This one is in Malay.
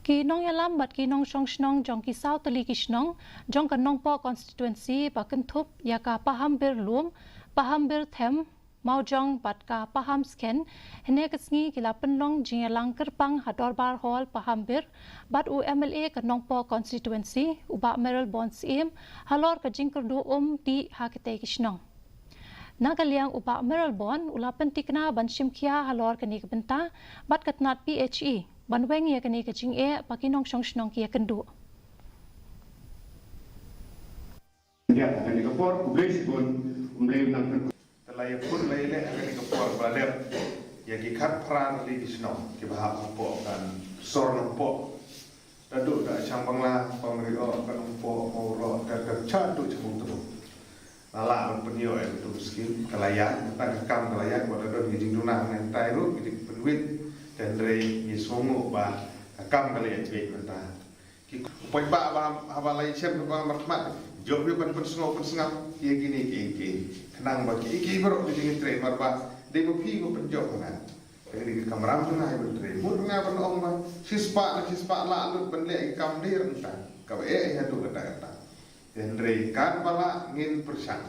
Kinong yalam bat kinong song snong jong ki sao tali ki snong jong kan nong po constituency ba kan thup ya ka paham bir lum paham bir them mau jong bat ka paham sken hene kasngi kila penlong jingalang kerpang hador bar hall paham bir bat UMLA kan nong po constituency uba Meryl Bonds im halor ka jingkerdu di hakite ki snong Nagaliang uba Meryl Bond ula pentikna ban simkia halor kani kebenta bat katnat PHE banweng ya kani kajing pakinong song snong kia kendu. Ya, kani kapor publis pun umlay nang talay pun layle kani kapor balep ya ki khat pran li kisno ki bahap po kan sor nang po dadu da chang bangla pamrio kan po moro ka cha tu chung tu lala penyo itu skill kalayan tan kam kalayan ko dadu ki jing dunang nang tai ru ki penwit dan dari yisongo ba kam kali ya cek benda ki poi ba habalai chef ba marmat job yo kan pensengap ki gini ki kenang ba ki bro di sini tre marba de bo pi go penjok kan jadi kamram tu ngai ben tre mur ngai ben ong ba sispa la lu ben le kam dir entah ka ya tu kata dan dari kan bala ngin persang